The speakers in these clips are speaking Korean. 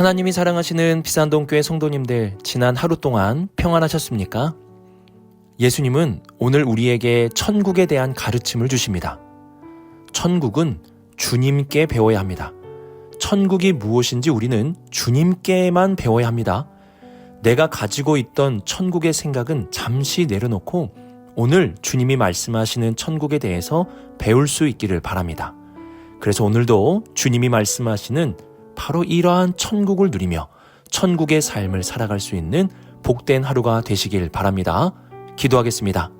하나님이 사랑하시는 비산동교회 성도님들, 지난 하루 동안 평안하셨습니까? 예수님은 오늘 우리에게 천국에 대한 가르침을 주십니다. 천국은 주님께 배워야 합니다. 천국이 무엇인지 우리는 주님께만 배워야 합니다. 내가 가지고 있던 천국의 생각은 잠시 내려놓고 오늘 주님이 말씀하시는 천국에 대해서 배울 수 있기를 바랍니다. 그래서 오늘도 주님이 말씀하시는 바로 이러한 천국을 누리며 천국의 삶을 살아갈 수 있는 복된 하루가 되시길 바랍니다. 기도하겠습니다.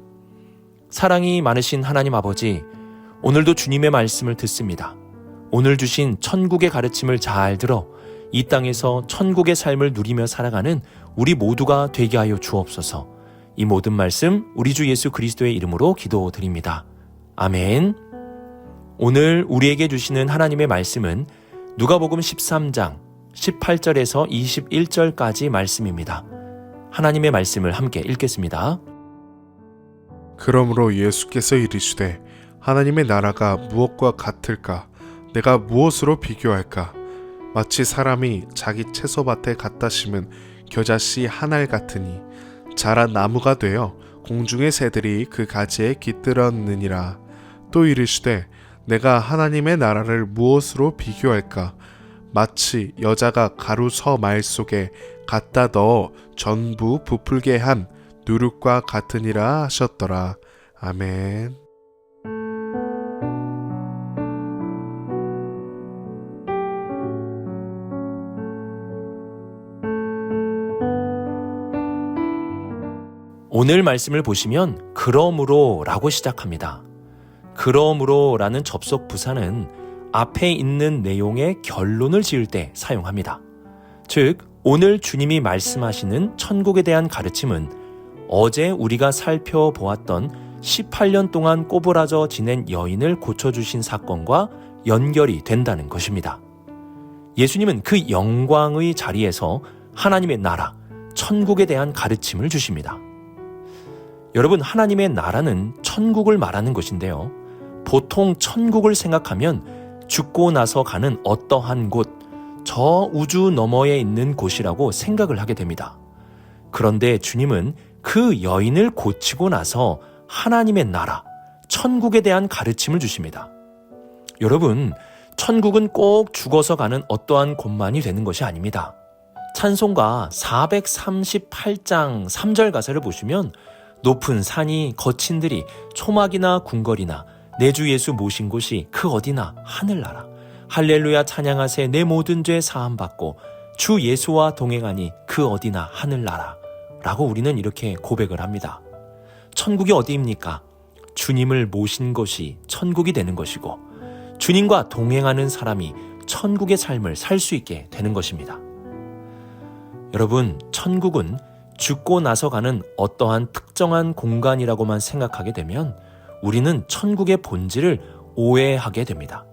사랑이 많으신 하나님 아버지, 오늘도 주님의 말씀을 듣습니다. 오늘 주신 천국의 가르침을 잘 들어 이 땅에서 천국의 삶을 누리며 살아가는 우리 모두가 되게 하여 주옵소서. 이 모든 말씀 우리 주 예수 그리스도의 이름으로 기도드립니다. 아멘. 오늘 우리에게 주시는 하나님의 말씀은 누가복음 13장 18절에서 21절까지 말씀입니다. 하나님의 말씀을 함께 읽겠습니다. 그러므로 예수께서 이르시되 하나님의 나라가 무엇과 같을까? 내가 무엇으로 비교할까? 마치 사람이 자기 채소밭에 갖다 심은 겨자씨 한 알 같으니 자란 나무가 되어 공중의 새들이 그 가지에 깃들었느니라. 또 이르시되 내가 하나님의 나라를 무엇으로 비교할까? 마치 여자가 가루 서말 속에 갖다 넣어 전부 부풀게 한 누룩과 같으니라 하셨더라. 아멘. 오늘 말씀을 보시면 그러므로 라고 시작합니다. 그러므로 라는 접속 부사는 앞에 있는 내용의 결론을 지을 때 사용합니다. 즉, 오늘 주님이 말씀하시는 천국에 대한 가르침은 어제 우리가 살펴보았던 18년 동안 꼬부라져 지낸 여인을 고쳐주신 사건과 연결이 된다는 것입니다. 예수님은 그 영광의 자리에서 하나님의 나라, 천국에 대한 가르침을 주십니다. 여러분, 하나님의 나라는 천국을 말하는 것인데요. 보통 천국을 생각하면 죽고 나서 가는 어떠한 곳, 저 우주 너머에 있는 곳이라고 생각을 하게 됩니다. 그런데 주님은 그 여인을 고치고 나서 하나님의 나라, 천국에 대한 가르침을 주십니다. 여러분, 천국은 꼭 죽어서 가는 어떠한 곳만이 되는 것이 아닙니다. 찬송가 438장 3절 가사를 보시면 높은 산이 거친 들이 초막이나 궁궐이나 내 주 예수 모신 곳이 그 어디나 하늘나라. 할렐루야 찬양하세 내 모든 죄 사함받고 주 예수와 동행하니 그 어디나 하늘나라. 라고 우리는 이렇게 고백을 합니다. 천국이 어디입니까? 주님을 모신 것이 천국이 되는 것이고 주님과 동행하는 사람이 천국의 삶을 살 수 있게 되는 것입니다. 여러분, 천국은 죽고 나서 가는 어떠한 특정한 공간이라고만 생각하게 되면 우리는 천국의 본질을 오해하게 됩니다.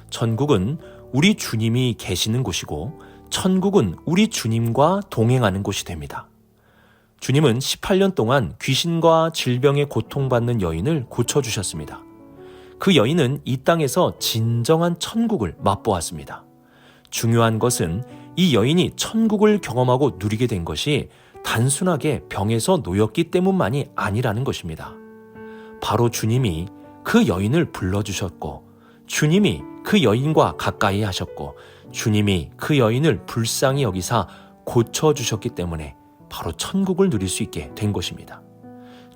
천국은 우리 주님이 계시는 곳이고 천국은 우리 주님과 동행하는 곳이 됩니다. 주님은 18년 동안 귀신과 질병에 고통받는 여인을 고쳐주셨습니다. 그 여인은 이 땅에서 진정한 천국을 맛보았습니다. 중요한 것은 이 여인이 천국을 경험하고 누리게 된 것이 단순하게 병에서 놓였기 때문만이 아니라는 것입니다. 바로 주님이 그 여인을 불러주셨고 주님이 그 여인과 가까이 하셨고 주님이 그 여인을 불쌍히 여기사 고쳐주셨기 때문에 바로 천국을 누릴 수 있게 된 것입니다.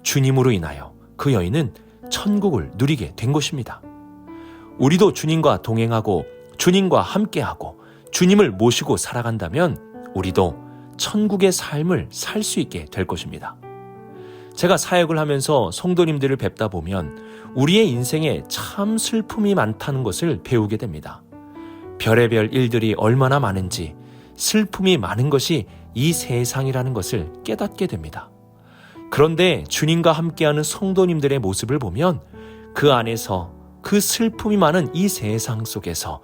주님으로 인하여 그 여인은 천국을 누리게 된 것입니다. 우리도 주님과 동행하고 주님과 함께하고 주님을 모시고 살아간다면 우리도 천국의 삶을 살 수 있게 될 것입니다. 제가 사역을 하면서 성도님들을 뵙다 보면 우리의 인생에 참 슬픔이 많다는 것을 배우게 됩니다. 별의별 일들이 얼마나 많은지 슬픔이 많은 것이 이 세상이라는 것을 깨닫게 됩니다. 그런데 주님과 함께하는 성도님들의 모습을 보면 그 안에서 그 슬픔이 많은 이 세상 속에서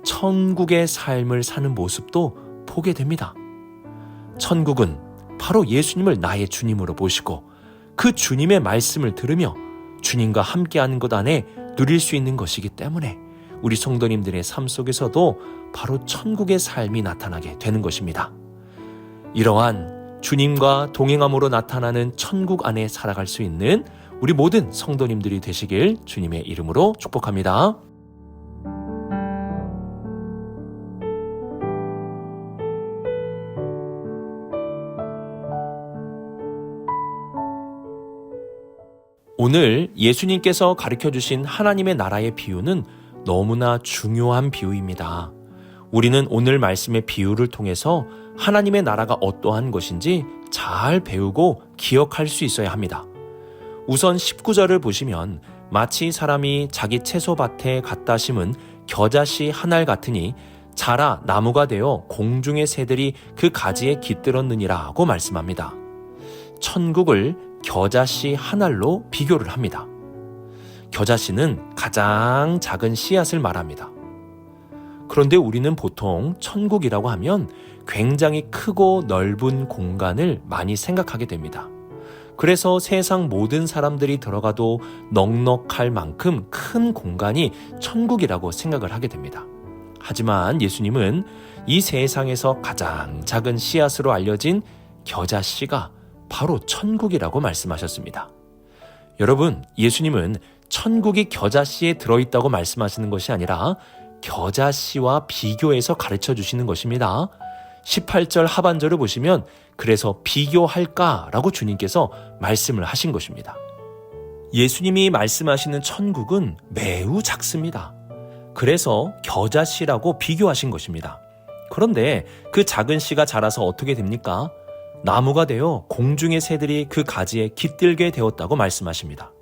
천국의 삶을 사는 모습도 보게 됩니다. 천국은 바로 예수님을 나의 주님으로 모시고 그 주님의 말씀을 들으며 주님과 함께하는 것 안에 누릴 수 있는 것이기 때문에 우리 성도님들의 삶 속에서도 바로 천국의 삶이 나타나게 되는 것입니다. 이러한 주님과 동행함으로 나타나는 천국 안에 살아갈 수 있는 우리 모든 성도님들이 되시길 주님의 이름으로 축복합니다. 오늘 예수님께서 가르쳐주신 하나님의 나라의 비유는 너무나 중요한 비유입니다. 우리는 오늘 말씀의 비유를 통해서 하나님의 나라가 어떠한 것인지 잘 배우고 기억할 수 있어야 합니다. 우선 19절을 보시면 마치 사람이 자기 채소밭에 갖다 심은 겨자씨 한 알 같으니 자라 나무가 되어 공중의 새들이 그 가지에 깃들었느니라고 말씀합니다. 천국을 겨자씨 한 알로 비교를 합니다. 겨자씨는 가장 작은 씨앗을 말합니다. 그런데 우리는 보통 천국이라고 하면 굉장히 크고 넓은 공간을 많이 생각하게 됩니다. 그래서 세상 모든 사람들이 들어가도 넉넉할 만큼 큰 공간이 천국이라고 생각을 하게 됩니다. 하지만 예수님은 이 세상에서 가장 작은 씨앗으로 알려진 겨자씨가 바로 천국이라고 말씀하셨습니다. 여러분, 예수님은 천국이 겨자씨에 들어있다고 말씀하시는 것이 아니라 겨자씨와 비교해서 가르쳐 주시는 것입니다. 18절 하반절을 보시면 그래서 비교할까라고 주님께서 말씀을 하신 것입니다. 예수님이 말씀하시는 천국은 매우 작습니다. 그래서 겨자씨라고 비교하신 것입니다. 그런데 그 작은 씨가 자라서 어떻게 됩니까? 나무가 되어 공중의 새들이 그 가지에 깃들게 되었다고 말씀하십니다.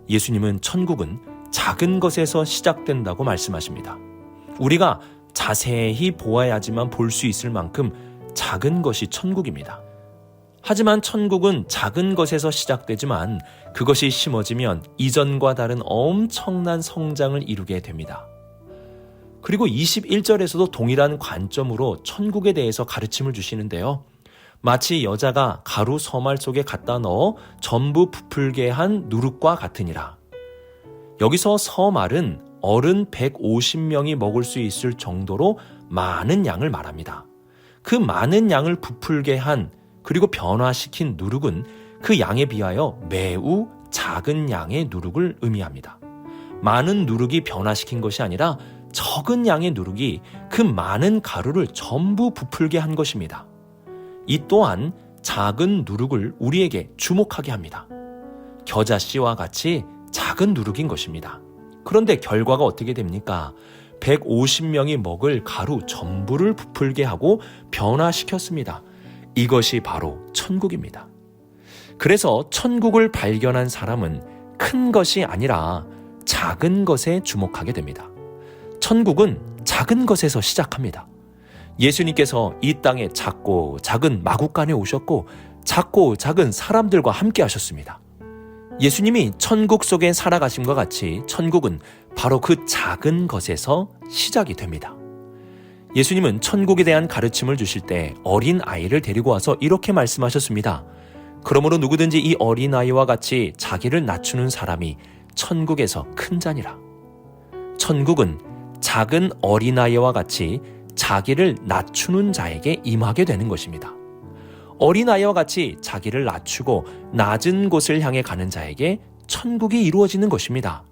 예수님은 천국은 작은 것에서 시작된다고 말씀하십니다. 우리가 자세히 보아야지만 볼 수 있을 만큼 작은 것이 천국입니다. 하지만 천국은 작은 것에서 시작되지만 그것이 심어지면 이전과 다른 엄청난 성장을 이루게 됩니다. 그리고 21절에서도 동일한 관점으로 천국에 대해서 가르침을 주시는데요. 마치 여자가 가루 서말 속에 갖다 넣어 전부 부풀게 한 누룩과 같으니라. 여기서 서말은 어른 150명이 먹을 수 있을 정도로 많은 양을 말합니다. 그 많은 양을 부풀게 한 그리고 변화시킨 누룩은 그 양에 비하여 매우 작은 양의 누룩을 의미합니다. 많은 누룩이 변화시킨 것이 아니라 적은 양의 누룩이 그 많은 가루를 전부 부풀게 한 것입니다. 이 또한 작은 누룩을 우리에게 주목하게 합니다. 겨자씨와 같이 작은 누룩인 것입니다. 그런데 결과가 어떻게 됩니까? 150명이 먹을 가루 전부를 부풀게 하고 변화시켰습니다. 이것이 바로 천국입니다. 그래서 천국을 발견한 사람은 큰 것이 아니라 작은 것에 주목하게 됩니다. 천국은 작은 것에서 시작합니다. 예수님께서 이 땅에 작고 작은 마국간에 오셨고 작고 작은 사람들과 함께 하셨습니다. 예수님이 천국 속에 살아가심과 같이 천국은 바로 그 작은 것에서 시작이 됩니다. 예수님은 천국에 대한 가르침을 주실 때 어린 아이를 데리고 와서 이렇게 말씀하셨습니다. 그러므로 누구든지 이 어린 아이와 같이 자기를 낮추는 사람이 천국에서 큰 자니라. 천국은 작은 어린 아이와 같이 자기를 낮추는 자에게 임하게 되는 것입니다. 어린아이와 같이 자기를 낮추고 낮은 곳을 향해 가는 자에게 천국이 이루어지는 것입니다.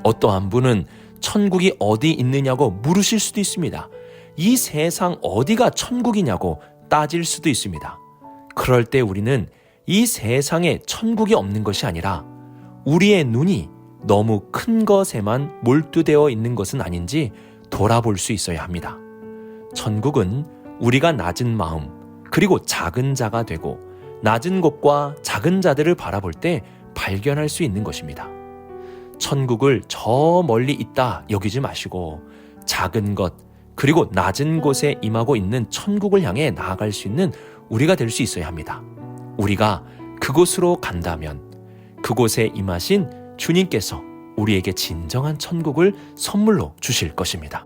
어떠한 분은 천국이 어디 있느냐고 물으실 수도 있습니다. 이 세상 어디가 천국이냐고 따질 수도 있습니다. 그럴 때 우리는 이 세상에 천국이 없는 것이 아니라 우리의 눈이 너무 큰 것에만 몰두되어 있는 것은 아닌지 돌아볼 수 있어야 합니다. 천국은 우리가 낮은 마음 그리고 작은 자가 되고 낮은 곳과 작은 자들을 바라볼 때 발견할 수 있는 것입니다. 천국을 저 멀리 있다 여기지 마시고 작은 것 그리고 낮은 곳에 임하고 있는 천국을 향해 나아갈 수 있는 우리가 될 수 있어야 합니다. 우리가 그곳으로 간다면 그곳에 임하신 주님께서 우리에게 진정한 천국을 선물로 주실 것입니다.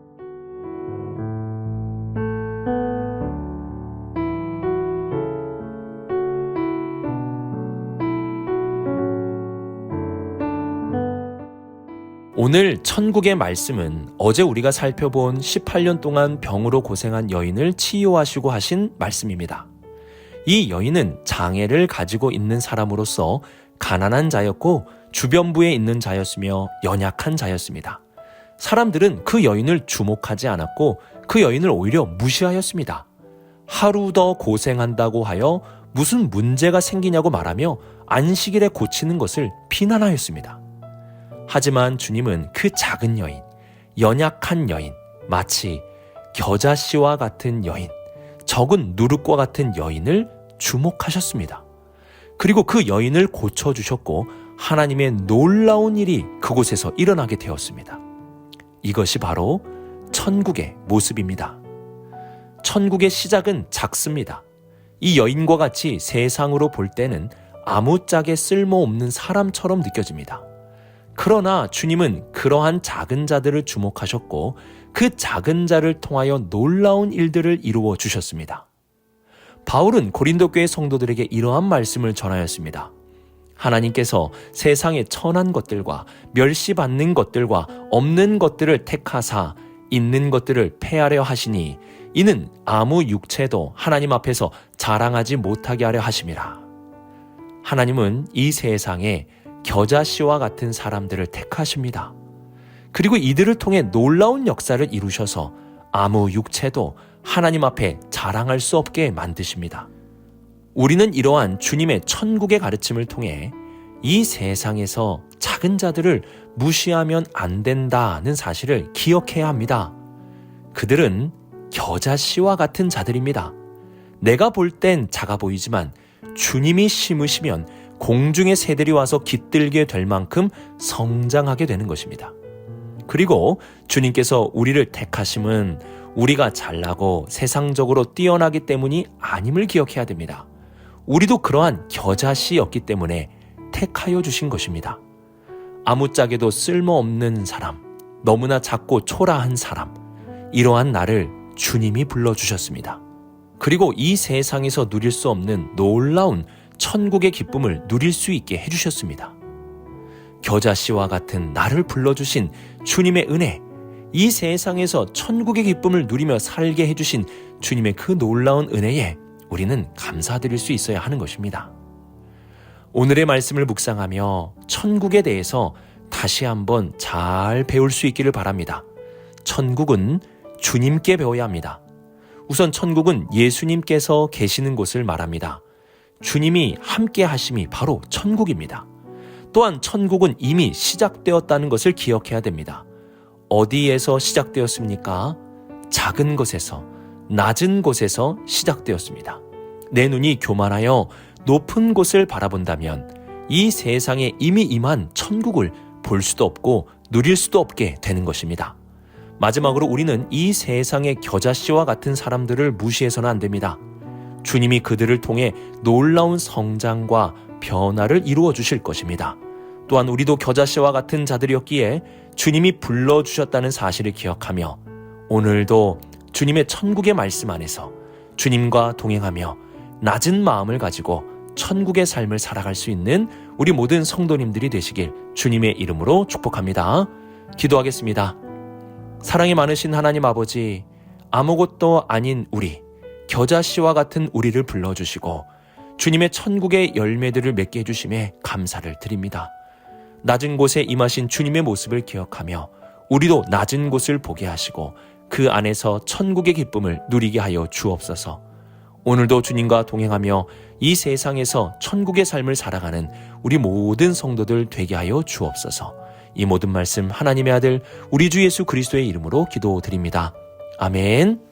오늘 천국의 말씀은 어제 우리가 살펴본 18년 동안 병으로 고생한 여인을 치유하시고 하신 말씀입니다. 이 여인은 장애를 가지고 있는 사람으로서 가난한 자였고 주변부에 있는 자였으며 연약한 자였습니다. 사람들은 그 여인을 주목하지 않았고 그 여인을 오히려 무시하였습니다. 하루 더 고생한다고 하여 무슨 문제가 생기냐고 말하며 안식일에 고치는 것을 비난하였습니다. 하지만 주님은 그 작은 여인, 연약한 여인, 마치 겨자씨와 같은 여인, 적은 누룩과 같은 여인을 주목하셨습니다. 그리고 그 여인을 고쳐주셨고 하나님의 놀라운 일이 그곳에서 일어나게 되었습니다. 이것이 바로 천국의 모습입니다. 천국의 시작은 작습니다. 이 여인과 같이 세상으로 볼 때는 아무짝에 쓸모없는 사람처럼 느껴집니다. 그러나 주님은 그러한 작은 자들을 주목하셨고 그 작은 자를 통하여 놀라운 일들을 이루어 주셨습니다. 바울은 고린도 교회 성도들에게 이러한 말씀을 전하였습니다. 하나님께서 세상의 천한 것들과 멸시받는 것들과 없는 것들을 택하사 있는 것들을 폐하려 하시니 이는 아무 육체도 하나님 앞에서 자랑하지 못하게 하려 하심이라. 하나님은 이 세상에 겨자씨와 같은 사람들을 택하십니다. 그리고 이들을 통해 놀라운 역사를 이루셔서 아무 육체도 하나님 앞에 자랑할 수 없게 만드십니다. 우리는 이러한 주님의 천국의 가르침을 통해 이 세상에서 작은 자들을 무시하면 안 된다는 사실을 기억해야 합니다. 그들은 겨자씨와 같은 자들입니다. 내가 볼 땐 작아 보이지만 주님이 심으시면 공중의 새들이 와서 깃들게 될 만큼 성장하게 되는 것입니다. 그리고 주님께서 우리를 택하심은 우리가 잘나고 세상적으로 뛰어나기 때문이 아님을 기억해야 됩니다. 우리도 그러한 겨자씨였기 때문에 택하여 주신 것입니다. 아무짝에도 쓸모없는 사람, 너무나 작고 초라한 사람, 이러한 나를 주님이 불러주셨습니다. 그리고 이 세상에서 누릴 수 없는 놀라운 천국의 기쁨을 누릴 수 있게 해주셨습니다. 겨자씨와 같은 나를 불러주신 주님의 은혜, 이 세상에서 천국의 기쁨을 누리며 살게 해주신 주님의 그 놀라운 은혜에 우리는 감사드릴 수 있어야 하는 것입니다. 오늘의 말씀을 묵상하며 천국에 대해서 다시 한번 잘 배울 수 있기를 바랍니다. 천국은 주님께 배워야 합니다. 우선 천국은 예수님께서 계시는 곳을 말합니다. 주님이 함께 하심이 바로 천국입니다. 또한 천국은 이미 시작되었다는 것을 기억해야 됩니다. 어디에서 시작되었습니까? 작은 것에서, 낮은 곳에서 시작되었습니다. 내 눈이 교만하여 높은 곳을 바라본다면 이 세상에 이미 임한 천국을 볼 수도 없고 누릴 수도 없게 되는 것입니다. 마지막으로 우리는 이 세상의 겨자씨와 같은 사람들을 무시해서는 안 됩니다. 주님이 그들을 통해 놀라운 성장과 변화를 이루어 주실 것입니다. 또한 우리도 겨자씨와 같은 자들이었기에 주님이 불러주셨다는 사실을 기억하며 오늘도 주님의 천국의 말씀 안에서 주님과 동행하며 낮은 마음을 가지고 천국의 삶을 살아갈 수 있는 우리 모든 성도님들이 되시길 주님의 이름으로 축복합니다. 기도하겠습니다. 사랑이 많으신 하나님 아버지, 아무것도 아닌 우리, 겨자씨와 같은 우리를 불러주시고 주님의 천국의 열매들을 맺게 해주심에 감사를 드립니다. 낮은 곳에 임하신 주님의 모습을 기억하며 우리도 낮은 곳을 보게 하시고 그 안에서 천국의 기쁨을 누리게 하여 주옵소서. 오늘도 주님과 동행하며 이 세상에서 천국의 삶을 살아가는 우리 모든 성도들 되게 하여 주옵소서. 이 모든 말씀 하나님의 아들 우리 주 예수 그리스도의 이름으로 기도드립니다. 아멘.